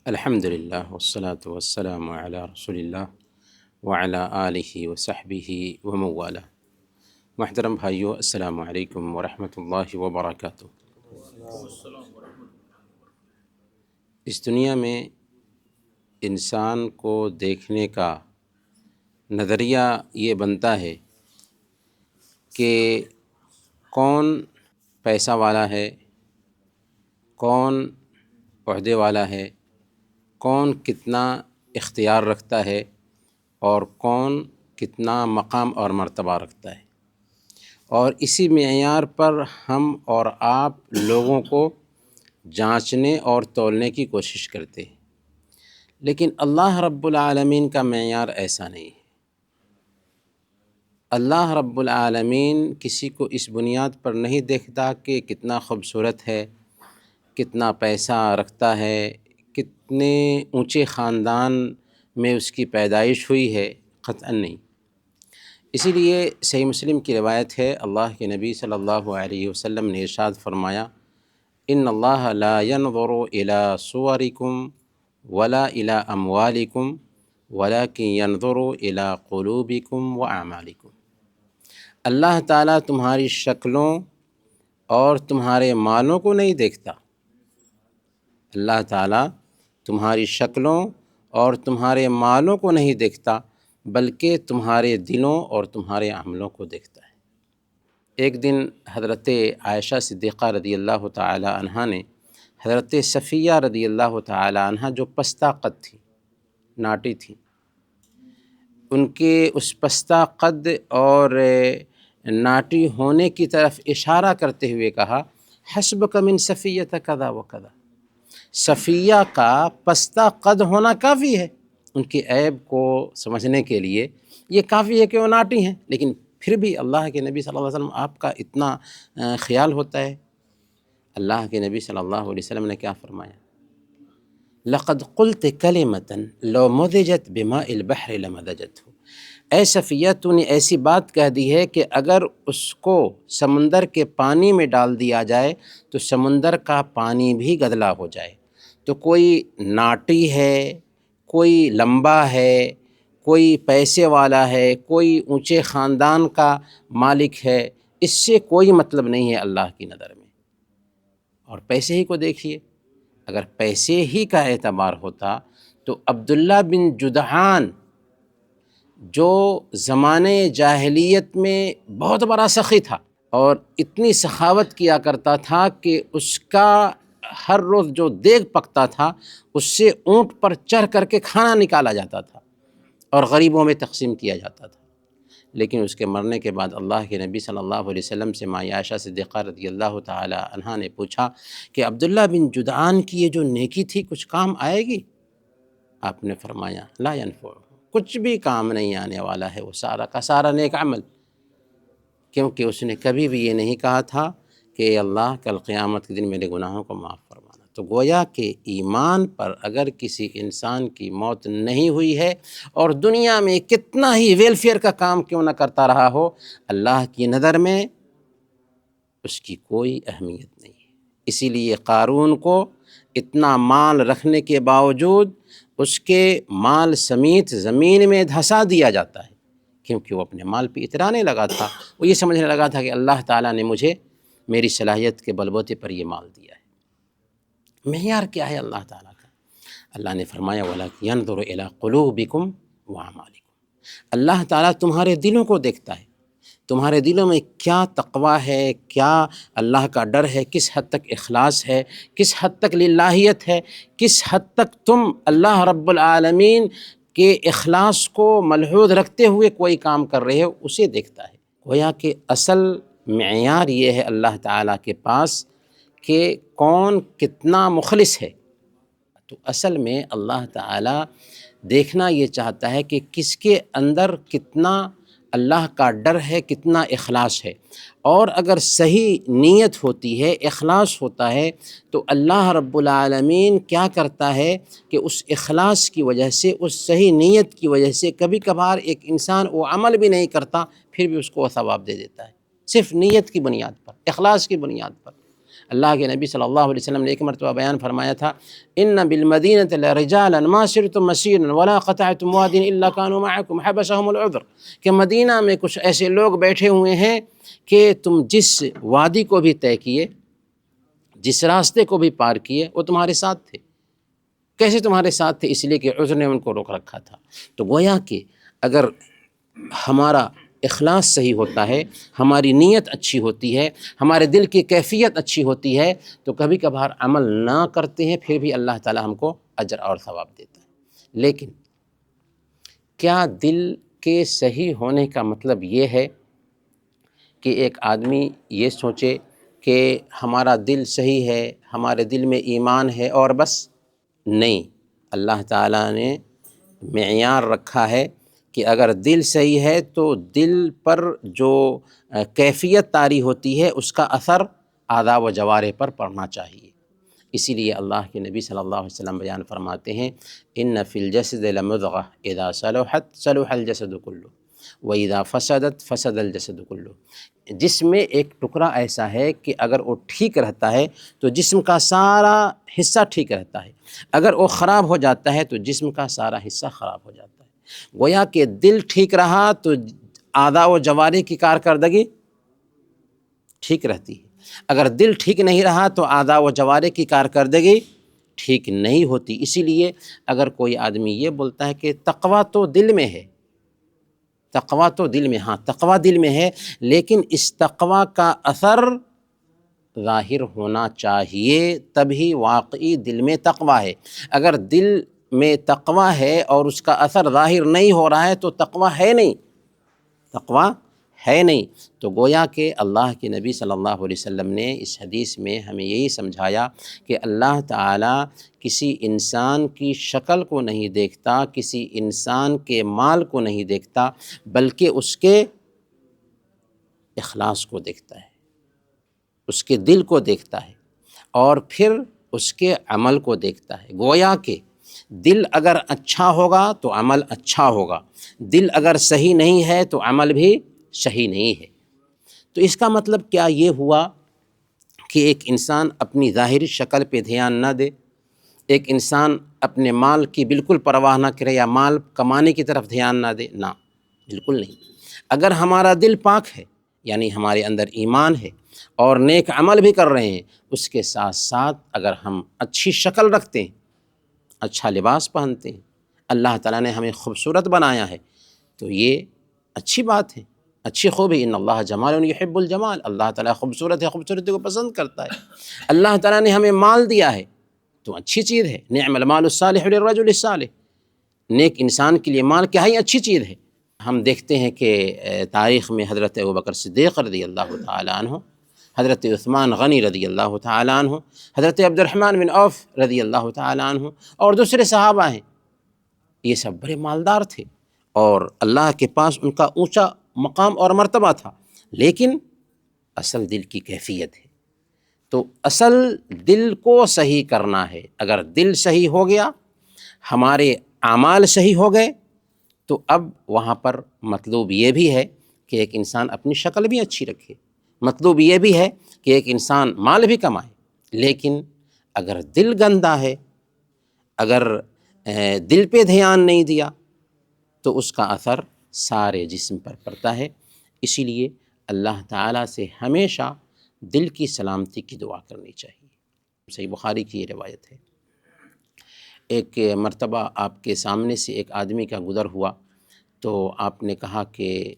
الحمد للہ والصلاة والسلام علی رسول اللہ وعلی آلہ وصحبہ ومن والہ۔ محترم بھائیو، السلام علیکم ورحمۃ اللہ وبرکاتہ۔ اس دنیا میں انسان کو دیکھنے کا نظریہ یہ بنتا ہے کہ کون پیسہ والا ہے، کون عہدے والا ہے، کون کتنا اختیار رکھتا ہے اور کون کتنا مقام اور مرتبہ رکھتا ہے، اور اسی معیار پر ہم اور آپ لوگوں کو جانچنے اور تولنے کی کوشش کرتے ہیں۔ لیکن اللہ رب العالمین کا معیار ایسا نہیں ہے۔ اللہ رب العالمین کسی کو اس بنیاد پر نہیں دیکھتا کہ کتنا خوبصورت ہے، کتنا پیسہ رکھتا ہے، کتنے اونچے خاندان میں اس کی پیدائش ہوئی ہے، قطعاً نہیں۔ اسی لیے صحیح مسلم کی روایت ہے، اللہ کے نبی صلی اللہ علیہ وسلم نے ارشاد فرمایا، ان اللہ لا ينظر الى صورکم ولا الى اموالکم ولکن ينظر الى قلوبکم واعمالکم۔ اللہ تعالیٰ تمہاری شکلوں اور تمہارے مالوں کو نہیں دیکھتا۔ اللہ تعالیٰ تمہاری شکلوں اور تمہارے مالوں کو نہیں دیکھتا، بلکہ تمہارے دلوں اور تمہارے عملوں کو دیکھتا ہے۔ ایک دن حضرت عائشہ صدیقہ رضی اللہ تعالی عنہا نے حضرت صفیہ رضی اللہ تعالی عنہا جو پستہ قد تھی، ناٹی تھی، ان کے اس پستہ قد اور ناٹی ہونے کی طرف اشارہ کرتے ہوئے کہا، حسبک من صفیہ کذا و کذا، صفیہ کا پستہ قد ہونا کافی ہے۔ ان کے عیب کو سمجھنے کے لیے یہ کافی ہے کہ وہ ناٹی ہیں، لیکن پھر بھی اللہ کے نبی صلی اللہ علیہ وسلم آپ کا اتنا خیال ہوتا ہے۔ اللہ کے نبی صلی اللہ علیہ وسلم نے کیا فرمایا؟ لقد قلت کلمۃ لو مزجت بماء البحر لمزجته۔ اے صفیہ، تو نے ایسی بات کہہ دی ہے کہ اگر اس کو سمندر کے پانی میں ڈال دیا جائے تو سمندر کا پانی بھی گدلا ہو جائے۔ تو کوئی ناٹی ہے، کوئی لمبا ہے، کوئی پیسے والا ہے، کوئی اونچے خاندان کا مالک ہے، اس سے کوئی مطلب نہیں ہے اللہ کی نظر میں۔ اور پیسے ہی کو دیکھیے، اگر پیسے ہی کا اعتبار ہوتا تو عبداللہ بن جدعان جو زمانے جاہلیت میں بہت بڑا سخی تھا اور اتنی سخاوت کیا کرتا تھا کہ اس کا ہر روز جو دیگ پکتا تھا اس سے اونٹ پر چڑھ کر کے کھانا نکالا جاتا تھا اور غریبوں میں تقسیم کیا جاتا تھا، لیکن اس کے مرنے کے بعد اللہ کے نبی صلی اللہ علیہ وسلم سے ماں عائشہ صدیقہ رضی اللہ تعالی عنہا نے پوچھا کہ عبداللہ بن جدعان کی یہ جو نیکی تھی کچھ کام آئے گی؟ آپ نے فرمایا لا ينفع، کچھ بھی کام نہیں آنے والا ہے وہ سارا کا سارا نیک عمل، کیونکہ اس نے کبھی بھی یہ نہیں کہا تھا کہ اللہ کل قیامت کے دن میرے گناہوں کو معاف فرمانا۔ تو گویا کہ ایمان پر اگر کسی انسان کی موت نہیں ہوئی ہے اور دنیا میں کتنا ہی ویلفیئر کا کام کیوں نہ کرتا رہا ہو، اللہ کی نظر میں اس کی کوئی اہمیت نہیں ہے۔ اسی لیے قارون کو اتنا مال رکھنے کے باوجود اس کے مال سمیت زمین میں دھسا دیا جاتا ہے، کیونکہ وہ اپنے مال پہ اترانے لگا تھا۔ وہ یہ سمجھنے لگا تھا کہ اللہ تعالیٰ نے مجھے میری صلاحیت کے بلبوتے پر یہ مال دیا ہے۔ معیار کیا ہے اللہ تعالیٰ کا؟ اللہ نے فرمایا وَلَكِنْ يَنْظُرُ إِلَىٰ قُلُوبِكُمْ وَأَعْمَالِكُمْ۔ اللہ تعالیٰ تمہارے دلوں کو دیکھتا ہے، تمہارے دلوں میں کیا تقویٰ ہے، کیا اللہ کا ڈر ہے، کس حد تک اخلاص ہے، کس حد تک للہیت ہے، کس حد تک تم اللہ رب العالمین کے اخلاص کو ملحوظ رکھتے ہوئے کوئی کام کر رہے ہو، اسے دیکھتا ہے۔ گویا کہ اصل معیار یہ ہے اللہ تعالیٰ کے پاس کہ کون کتنا مخلص ہے۔ تو اصل میں اللہ تعالیٰ دیکھنا یہ چاہتا ہے کہ کس کے اندر کتنا اللہ کا ڈر ہے، کتنا اخلاص ہے، اور اگر صحیح نیت ہوتی ہے، اخلاص ہوتا ہے، تو اللہ رب العالمین کیا کرتا ہے کہ اس اخلاص کی وجہ سے، اس صحیح نیت کی وجہ سے کبھی کبھار ایک انسان وہ عمل بھی نہیں کرتا، پھر بھی اس کو ثواب دے دیتا ہے، صرف نیت کی بنیاد پر، اخلاص کی بنیاد پر۔ اللہ کے نبی صلی اللہ علیہ وسلم نے ایک مرتبہ بیان فرمایا تھا، ان بالمدینۃ لرجالا ما سرتم مسیرا ولا قطعتم واد الا كانوا معكم حبسهم العذر، کہ مدینہ میں کچھ ایسے لوگ بیٹھے ہوئے ہیں کہ تم جس وادی کو بھی طے کیے، جس راستے کو بھی پار کیے، وہ تمہارے ساتھ تھے۔ کیسے تمہارے ساتھ تھے؟ اس لیے کہ عذر نے ان کو روک رکھا تھا۔ تو گویا کہ اگر ہمارا اخلاص صحیح ہوتا ہے، ہماری نیت اچھی ہوتی ہے، ہمارے دل کی کیفیت اچھی ہوتی ہے، تو کبھی کبھار عمل نہ کرتے ہیں، پھر بھی اللہ تعالی ہم کو اجر اور ثواب دیتا ہے۔ لیکن کیا دل کے صحیح ہونے کا مطلب یہ ہے کہ ایک آدمی یہ سوچے کہ ہمارا دل صحیح ہے، ہمارے دل میں ایمان ہے اور بس؟ نہیں، اللہ تعالیٰ نے معیار رکھا ہے کہ اگر دل صحیح ہے تو دل پر جو کیفیت طاری ہوتی ہے اس کا اثر اعضاء و جوارح پر پڑنا چاہیے۔ اسی لیے اللہ کے نبی صلی اللہ علیہ وسلم بیان فرماتے ہیں، ان فی الجسد لمضغہ اذا صلحت صلح الجسد کلہ واذا فسدت فسد الجسد کلہ، جسم میں ایک ٹکڑا ایسا ہے کہ اگر وہ ٹھیک رہتا ہے تو جسم کا سارا حصہ ٹھیک رہتا ہے، اگر وہ خراب ہو جاتا ہے تو جسم کا سارا حصہ خراب ہو جاتا ہے۔ گویا کہ دل ٹھیک رہا تو اعضاء و جوارح کی کارکردگی ٹھیک رہتی ہے، اگر دل ٹھیک نہیں رہا تو اعضاء و جوارح کی کارکردگی ٹھیک نہیں ہوتی۔ اسی لیے اگر کوئی آدمی یہ بولتا ہے کہ تقویٰ تو دل میں ہے، تقویٰ تو دل میں، ہاں تقویٰ دل میں ہے، لیکن اس تقویٰ کا اثر ظاہر ہونا چاہیے، تبھی واقعی دل میں تقویٰ ہے۔ اگر دل میں تقویٰ ہے اور اس کا اثر ظاہر نہیں ہو رہا ہے تو تقویٰ ہے نہیں، تقویٰ ہے نہیں۔ تو گویا کہ اللہ کے نبی صلی اللہ علیہ وسلم نے اس حدیث میں ہمیں یہی سمجھایا کہ اللہ تعالیٰ کسی انسان کی شکل کو نہیں دیکھتا، کسی انسان کے مال کو نہیں دیکھتا، بلکہ اس کے اخلاص کو دیکھتا ہے، اس کے دل کو دیکھتا ہے، اور پھر اس کے عمل کو دیکھتا ہے۔ گویا کہ دل اگر اچھا ہوگا تو عمل اچھا ہوگا، دل اگر صحیح نہیں ہے تو عمل بھی صحیح نہیں ہے۔ تو اس کا مطلب کیا یہ ہوا کہ ایک انسان اپنی ظاہری شکل پہ دھیان نہ دے، ایک انسان اپنے مال کی بالکل پرواہ نہ کرے یا مال کمانے کی طرف دھیان نہ دے؟ نہ، بالکل نہیں۔ اگر ہمارا دل پاک ہے، یعنی ہمارے اندر ایمان ہے اور نیک عمل بھی کر رہے ہیں، اس کے ساتھ ساتھ اگر ہم اچھی شکل رکھتے ہیں، اچھا لباس پہنتے ہیں، اللہ تعالیٰ نے ہمیں خوبصورت بنایا ہے، تو یہ اچھی بات ہے، اچھی خوبی، ان اللہ جمال یحب الجمال، اللہ تعالیٰ خوبصورت ہے، خوبصورتی کو پسند کرتا ہے۔ اللہ تعالیٰ نے ہمیں مال دیا ہے تو اچھی چیز ہے، نعم المال الصالح للرجل الصالح، نیک انسان کے لیے مال کیا ہی اچھی چیز ہے۔ ہم دیکھتے ہیں کہ تاریخ میں حضرت ابوبکر صدیق رضی اللہ تعالیٰ عنہ، حضرت عثمان غنی رضی اللہ تعالیٰ عنہ، حضرت عبد الرحمن بن عوف رضی اللہ تعالیٰ عنہ اور دوسرے صحابہ ہیں، یہ سب بڑے مالدار تھے اور اللہ کے پاس ان کا اونچا مقام اور مرتبہ تھا، لیکن اصل دل کی کیفیت ہے۔ تو اصل دل کو صحیح کرنا ہے۔ اگر دل صحیح ہو گیا، ہمارے اعمال صحیح ہو گئے، تو اب وہاں پر مطلوب یہ بھی ہے کہ ایک انسان اپنی شکل بھی اچھی رکھے، مطلوب یہ بھی ہے کہ ایک انسان مال بھی کمائے، لیکن اگر دل گندا ہے، اگر دل پہ دھیان نہیں دیا تو اس کا اثر سارے جسم پر پڑتا ہے۔ اسی لیے اللہ تعالیٰ سے ہمیشہ دل کی سلامتی کی دعا کرنی چاہیے۔ صحیح بخاری کی یہ روایت ہے۔ ایک مرتبہ آپ کے سامنے سے ایک آدمی کا گزر ہوا تو آپ نے کہا کہ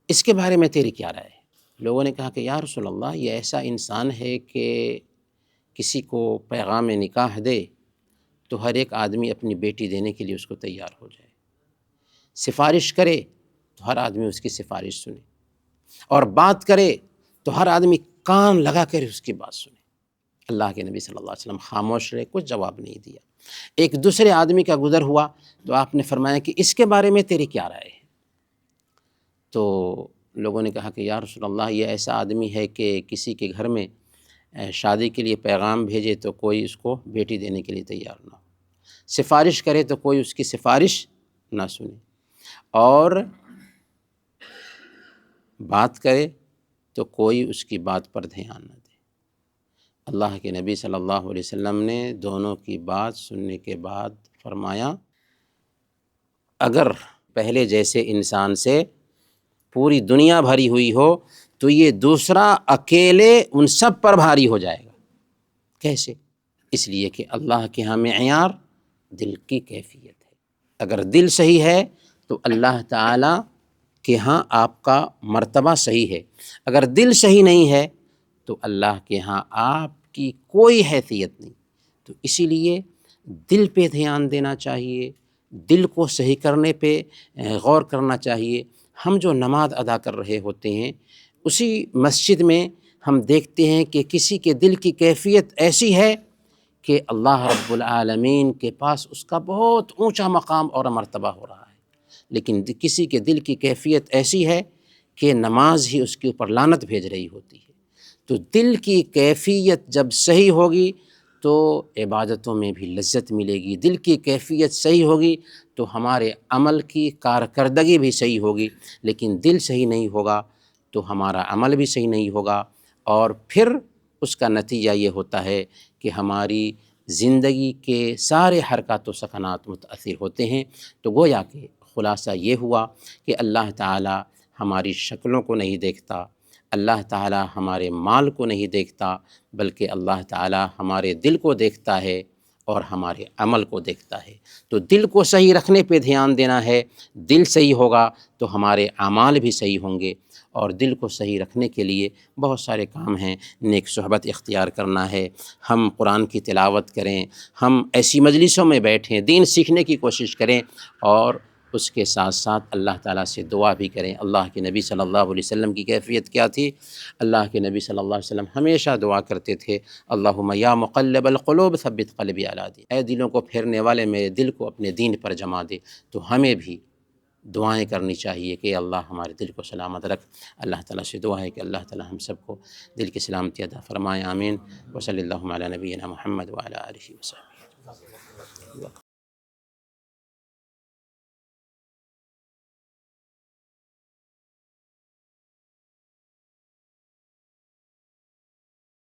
اس کے بارے میں تیری کیا رائے ہے؟ لوگوں نے کہا کہ یا رسول اللہ، یہ ایسا انسان ہے کہ کسی کو پیغام نکاح دے تو ہر ایک آدمی اپنی بیٹی دینے کے لیے اس کو تیار ہو جائے، سفارش کرے تو ہر آدمی اس کی سفارش سنے، اور بات کرے تو ہر آدمی کان لگا کر اس کی بات سنے۔ اللہ کے نبی صلی اللہ علیہ وسلم خاموش رہے، کچھ جواب نہیں دیا۔ ایک دوسرے آدمی کا گزر ہوا تو آپ نے فرمایا کہ اس کے بارے میں تیری کیا رائے ہے؟ تو لوگوں نے کہا کہ یا رسول اللہ، یہ ایسا آدمی ہے کہ کسی کے گھر میں شادی کے لیے پیغام بھیجے تو کوئی اس کو بیٹی دینے کے لیے تیار نہ ہو، سفارش کرے تو کوئی اس کی سفارش نہ سنے، اور بات کرے تو کوئی اس کی بات پر دھیان نہ دے۔ اللہ کے نبی صلی اللہ علیہ وسلم نے دونوں کی بات سننے کے بعد فرمایا اگر پہلے جیسے انسان سے پوری دنیا بھری ہوئی ہو تو یہ دوسرا اکیلے ان سب پر بھاری ہو جائے گا۔ کیسے؟ اس لیے کہ اللہ کے ہاں معیار دل کی کیفیت ہے۔ اگر دل صحیح ہے تو اللہ تعالیٰ کہ ہاں آپ کا مرتبہ صحیح ہے، اگر دل صحیح نہیں ہے تو اللہ کے ہاں آپ کی کوئی حیثیت نہیں۔ تو اسی لیے دل پہ دھیان دینا چاہیے، دل کو صحیح کرنے پہ غور کرنا چاہیے۔ ہم جو نماز ادا کر رہے ہوتے ہیں اسی مسجد میں ہم دیکھتے ہیں کہ کسی کے دل کی کیفیت ایسی ہے کہ اللہ رب العالمین کے پاس اس کا بہت اونچا مقام اور مرتبہ ہو رہا ہے، لیکن کسی کے دل کی کیفیت ایسی ہے کہ نماز ہی اس کے اوپر لعنت بھیج رہی ہوتی ہے۔ تو دل کی کیفیت جب صحیح ہوگی تو عبادتوں میں بھی لذت ملے گی، دل کی کیفیت صحیح ہوگی تو ہمارے عمل کی کارکردگی بھی صحیح ہوگی، لیکن دل صحیح نہیں ہوگا تو ہمارا عمل بھی صحیح نہیں ہوگا، اور پھر اس کا نتیجہ یہ ہوتا ہے کہ ہماری زندگی کے سارے حرکات و سکنات متاثر ہوتے ہیں۔ تو گویا کہ خلاصہ یہ ہوا کہ اللہ تعالی ہماری شکلوں کو نہیں دیکھتا، اللہ تعالی ہمارے مال کو نہیں دیکھتا، بلکہ اللہ تعالی ہمارے دل کو دیکھتا ہے اور ہمارے عمل کو دیکھتا ہے۔ تو دل کو صحیح رکھنے پہ دھیان دینا ہے، دل صحیح ہوگا تو ہمارے اعمال بھی صحیح ہوں گے، اور دل کو صحیح رکھنے کے لیے بہت سارے کام ہیں۔ نیک صحبت اختیار کرنا ہے، ہم قرآن کی تلاوت کریں، ہم ایسی مجلسوں میں بیٹھیں، دین سیکھنے کی کوشش کریں، اور اس کے ساتھ ساتھ اللہ تعالیٰ سے دعا بھی کریں۔ اللہ کے نبی صلی اللہ علیہ وسلم کی کیفیت کیا تھی؟ اللہ کے نبی صلی اللہ علیہ وسلم ہمیشہ دعا کرتے تھے، اللہم یا مقلب القلوب ثبت قلبی علی دین، اے دلوں کو پھیرنے والے میرے دل کو اپنے دین پر جما دے۔ تو ہمیں بھی دعائیں کرنی چاہیے کہ اللہ ہمارے دل کو سلامت رکھ۔ اللہ تعالیٰ سے دعا ہے کہ اللہ تعالیٰ ہم سب کو دل کی سلامتی عطا فرمائے، آمین۔ وصلی اللہ علی نبینا محمد وعلی آلہ وصحبہ۔